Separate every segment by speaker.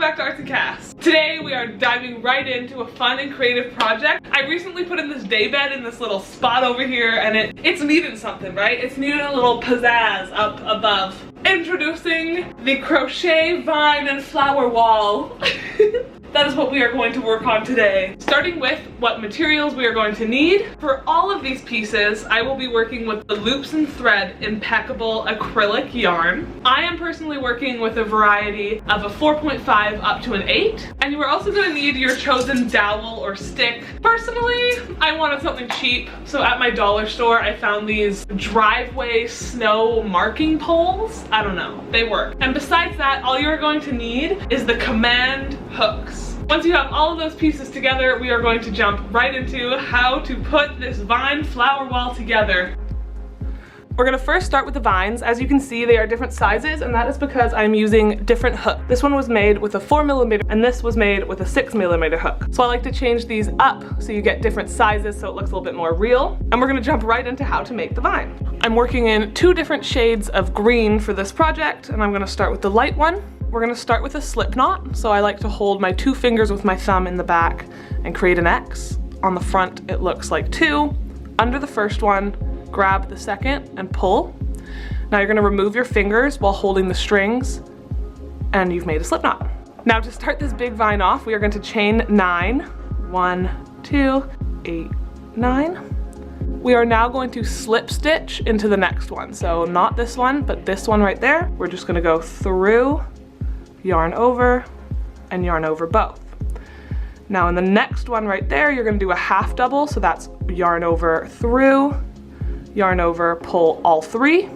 Speaker 1: back to Arts and Crafts. Today we are diving right into a fun and creative project. I recently put in this day bed in this little spot over here, and it's needed something, right? It's needed a little pizzazz up above. Introducing the Crochet Vine and Flower Wall. That is what we are going to work on today. Starting with what materials we are going to need. For all of these pieces, I will be working with the Loops and Thread Impeccable acrylic yarn. I am personally working with a variety of a 4.5 up to an 8. And you are also going to need your chosen dowel or stick. Personally, I wanted something cheap, so at my dollar store I found these driveway snow marking poles. I don't know, they work. And besides that, all you're going to need is the command hooks. Once you have all of those pieces together, we are going to jump right into how to put this vine flower wall together. We're gonna first start with the vines. As you can see, they are different sizes, and that is because I'm using different hooks. This one was made with a 4mm, and this was made with a 6mm hook. So I like to change these up so you get different sizes so it looks a little bit more real. And we're gonna jump right into how to make the vine. I'm working in 2 different shades of green for this project, and I'm gonna start with the light one. We're gonna start with a slip knot. So I like to hold my 2 fingers with my thumb in the back and create an X. On the front, it looks like 2. Under the first one, grab the second and pull. Now you're gonna remove your fingers while holding the strings, and you've made a slip knot. Now to start this big vine off, we are going to chain 9. 1, 2, 8, 9. We are now going to slip stitch into the next one. So not this one, but this one right there. We're just gonna go through, yarn over, and yarn over both. Now in the next one right there, you're gonna do a half double, so that's yarn over through, yarn over, pull all 3.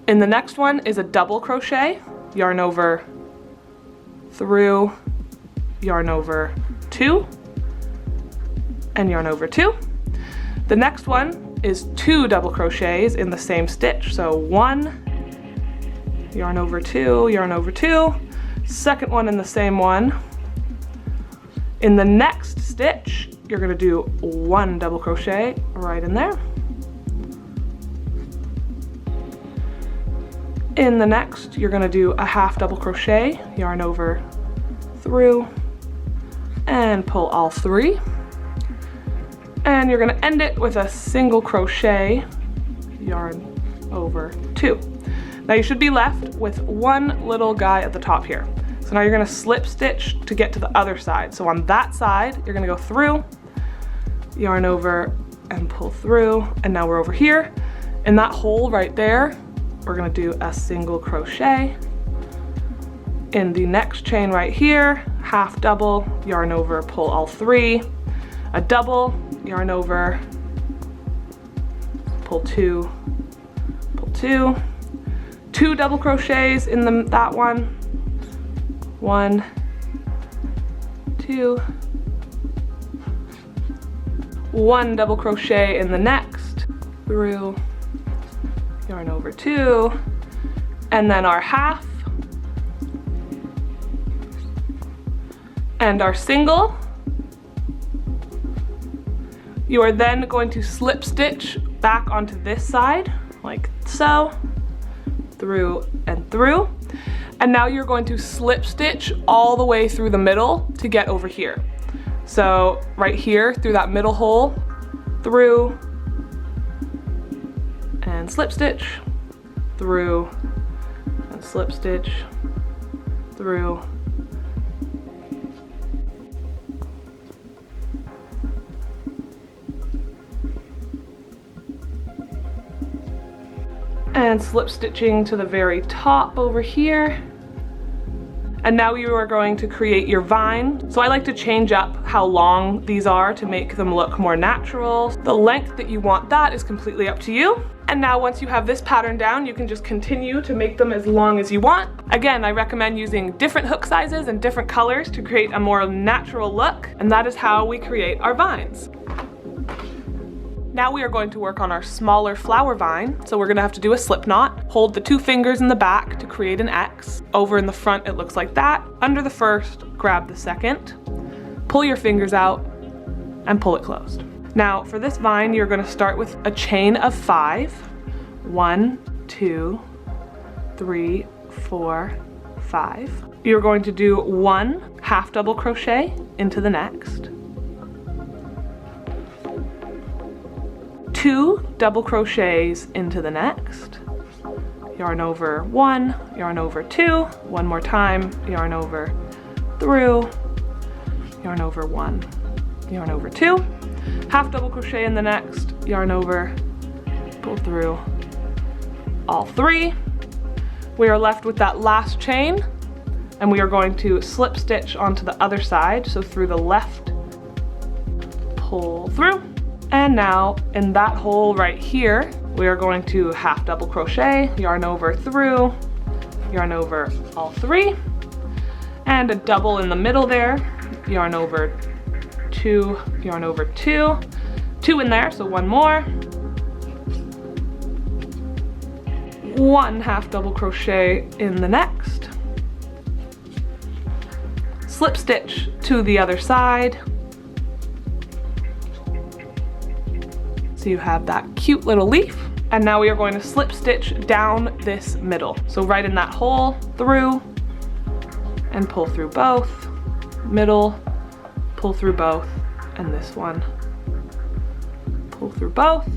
Speaker 1: In the next one is a double crochet, yarn over through, yarn over 2, and yarn over 2. The next one is 2 double crochets in the same stitch, so 1, yarn over 2, yarn over 2, second one in the same one. In the next stitch, you're gonna do 1 double crochet right in there. In the next, you're gonna do a half double crochet, yarn over through, and pull all 3. And you're gonna end it with a single crochet, yarn over 2. Now you should be left with 1 little guy at the top here. So now you're gonna slip stitch to get to the other side. So on that side, you're gonna go through, yarn over, and pull through, and now we're over here. In that hole right there, we're gonna do a single crochet. In the next chain right here, half double, yarn over, pull all 3, a double, yarn over, pull 2, pull 2, 2 double crochets in that one. 1, 2, 1 double crochet in the next, through, yarn over 2, and then our half, and our single. You are then going to slip stitch back onto this side, like so, through and through. And now you're going to slip stitch all the way through the middle to get over here. So right here, through that middle hole, through, and slip stitch, through, and slip stitch, through, and slip stitching to the very top over here. And now you are going to create your vine. So I like to change up how long these are to make them look more natural. The length that you want that is completely up to you. And now once you have this pattern down, you can just continue to make them as long as you want. Again, I recommend using different hook sizes and different colors to create a more natural look. And that is how we create our vines. Now we are going to work on our smaller flower vine. So we're gonna have to do a slip knot, hold the 2 fingers in the back to create an X. Over in the front, it looks like that. Under the first, grab the second, pull your fingers out, and pull it closed. Now for this vine, you're gonna start with a chain of 5. 1, 2, 3, 4, 5. you're going to do 1 half double crochet into the next, 2 double crochets into the next, yarn over 1, yarn over 2, one more time, yarn over through, yarn over 1, yarn over 2, half double crochet in the next, yarn over, pull through all 3. We are left with that last chain, and we are going to slip stitch onto the other side, so through the left, pull through, and now in that hole right here, we are going to half double crochet, yarn over through, yarn over all 3, and a double in the middle there, yarn over 2, yarn over 2, 2 in there, so 1 more, 1 half double crochet in the next, slip stitch to the other side, so you have that cute little leaf. And now we are going to slip stitch down this middle. So right in that hole, through, and pull through both, middle, pull through both, and this one, pull through both.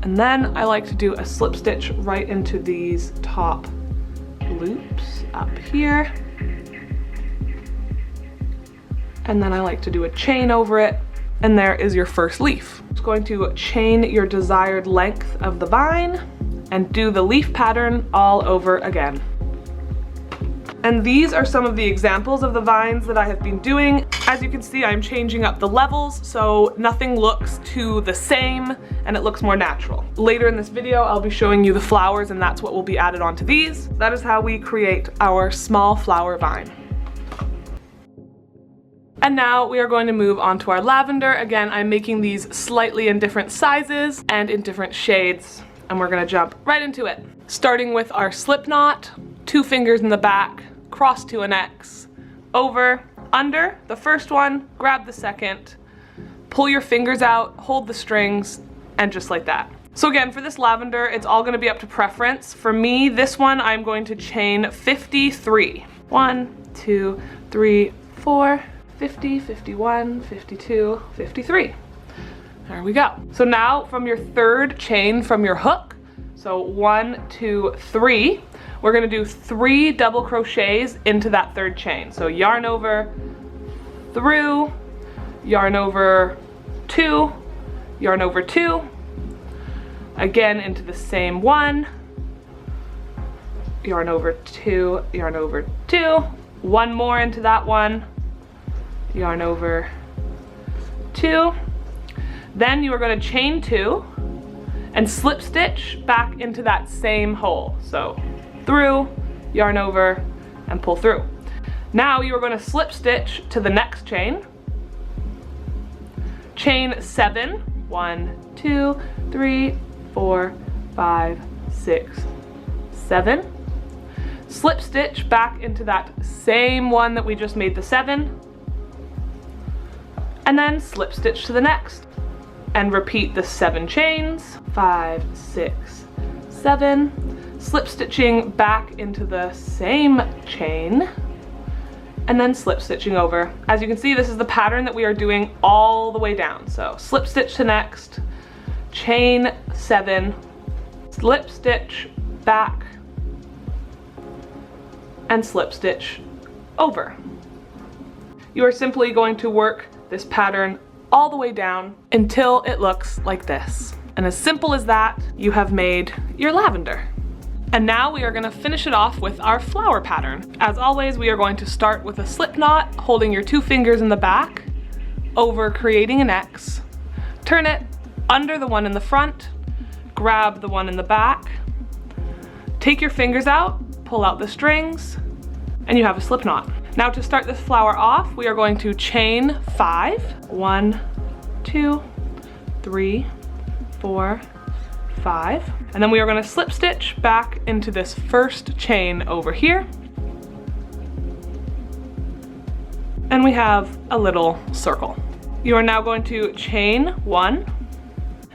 Speaker 1: And then I like to do a slip stitch right into these top loops up here. And then I like to do a chain over it, and there is your first leaf. Just going to chain your desired length of the vine and do the leaf pattern all over again. And these are some of the examples of the vines that I have been doing. As you can see, I'm changing up the levels so nothing looks too the same and it looks more natural. Later in this video, I'll be showing you the flowers, and that's what will be added onto these. That is how we create our small flower vine. And now we are going to move on to our lavender. Again, I'm making these slightly in different sizes and in different shades, and we're gonna jump right into it. Starting with our slip knot, 2 fingers in the back, cross to an X, over, under the first one, grab the second, pull your fingers out, hold the strings, and just like that. So again, for this lavender, it's all gonna be up to preference. For me, this one, I'm going to chain 53. 1, 2, 3, 4, 50, 51, 52, 53. There we go. So now from your third chain from your hook, so 1, 2, 3, we're gonna do 3 double crochets into that third chain. So yarn over, through, yarn over 2, yarn over 2, again into the same one, yarn over 2, yarn over 2, 1 more into that one, yarn over 2, then you are going to chain 2 and slip stitch back into that same hole. So through, yarn over, and pull through. Now you are going to slip stitch to the next chain, chain 7, 1, 2, 3, 4, 5, 6, 7, slip stitch back into that same one that we just made the 7, and then slip stitch to the next and repeat the 7 chains, 5, 6, 7, slip stitching back into the same chain, and then slip stitching over. As you can see, this is the pattern that we are doing all the way down. So slip stitch to next, chain 7, slip stitch back, and slip stitch over. You are simply going to work this pattern all the way down until it looks like this. And as simple as that, you have made your lavender. And now we are going to finish it off with our flower pattern. As always, we are going to start with a slip knot, holding your 2 fingers in the back, over creating an X, turn it under the one in the front, grab the one in the back, take your fingers out, pull out the strings, and you have a slip knot. Now to start this flower off, we are going to chain 5. 1, 2, 3, 4, 5. And then we are going to slip stitch back into this first chain over here. And we have a little circle. You are now going to chain 1,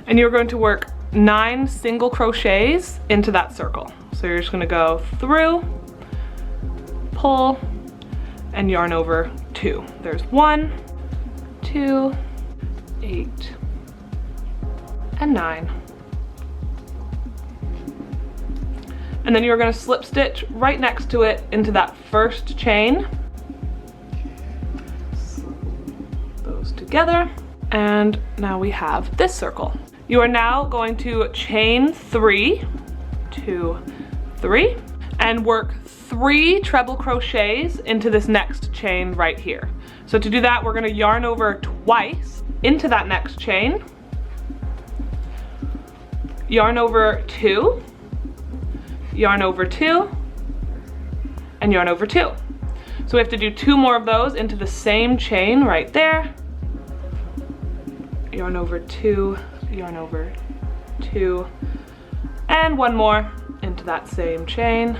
Speaker 1: and you're going to work 9 single crochets into that circle. So you're just going to go through, pull, and yarn over 2. There's 1, 2, 8, and 9. And then you're going to slip stitch right next to it into that first chain. Those together, and now we have this circle. You are now going to chain 3, 2, 3, and work 3 treble crochets into this next chain right here. So to do that, we're going to yarn over twice into that next chain, yarn over 2, yarn over 2, and yarn over 2. So we have to do 2 more of those into the same chain right there. Yarn over 2, yarn over 2, and 1 more into that same chain.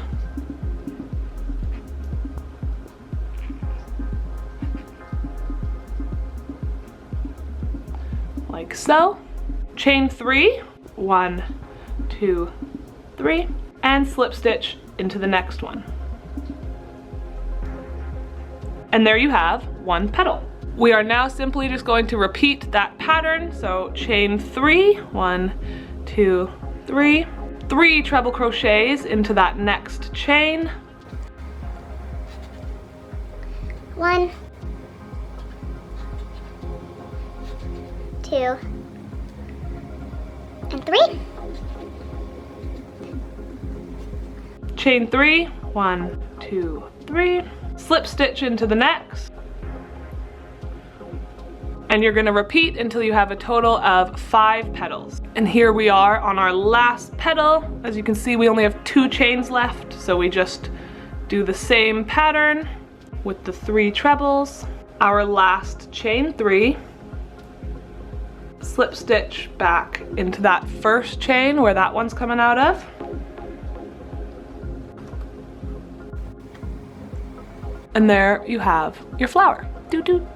Speaker 1: Like so. Chain 3, 1, 2, 3, and slip stitch into the next one. And there you have 1 petal. We are now simply just going to repeat that pattern. So chain 3, 1, 2, 3, 3 treble crochets into that next chain.
Speaker 2: 1, 2, and 3.
Speaker 1: Chain 3, 1, 2, 3, slip stitch into the next. And you're gonna repeat until you have a total of 5 petals. And here we are on our last petal. As you can see, we only have 2 chains left, so we just do the same pattern with the 3 trebles. Our last chain 3, slip stitch back into that first chain where that one's coming out of. And there you have your flower. Doot doot.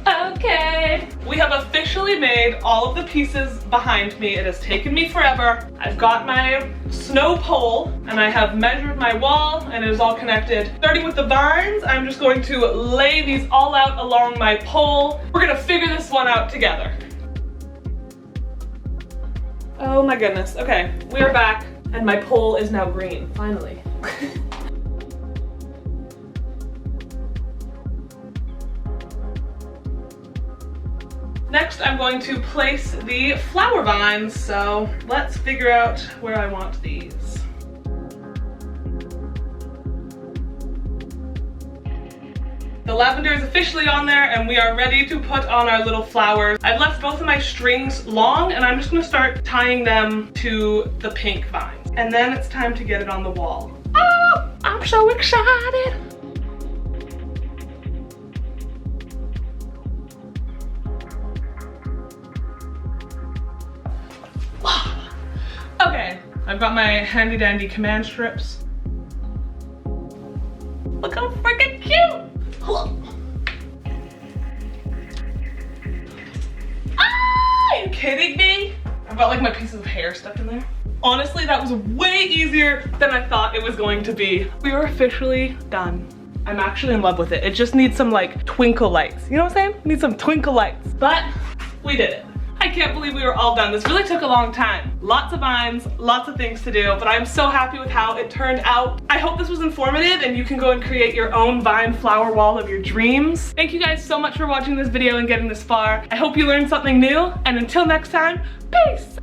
Speaker 1: Okay, we have officially made all of the pieces behind me. It has taken me forever. I've got my snow pole and I have measured my wall and it is all connected. Starting with the vines, I'm just going to lay these all out along my pole. We're gonna figure this one out together. Oh my goodness, okay, we are back and my pole is now green, finally. Next, I'm going to place the flower vines, so let's figure out where I want these. The lavender is officially on there and we are ready to put on our little flowers. I've left both of my strings long and I'm just gonna start tying them to the pink vines. And then it's time to get it on the wall. Oh, I'm so excited. Okay, I've got my handy dandy command strips. Look how freaking cute! Ah, are you kidding me? I've got like my pieces of hair stuck in there. Honestly, that was way easier than I thought it was going to be. We are officially done. I'm actually in love with it. It just needs some like twinkle lights. You know what I'm saying? Need some twinkle lights. But we did it. I can't believe we were all done. This really took a long time. Lots of vines, lots of things to do, but I'm so happy with how it turned out. I hope this was informative and you can go and create your own vine flower wall of your dreams. Thank you guys so much for watching this video and getting this far. I hope you learned something new, and until next time, peace!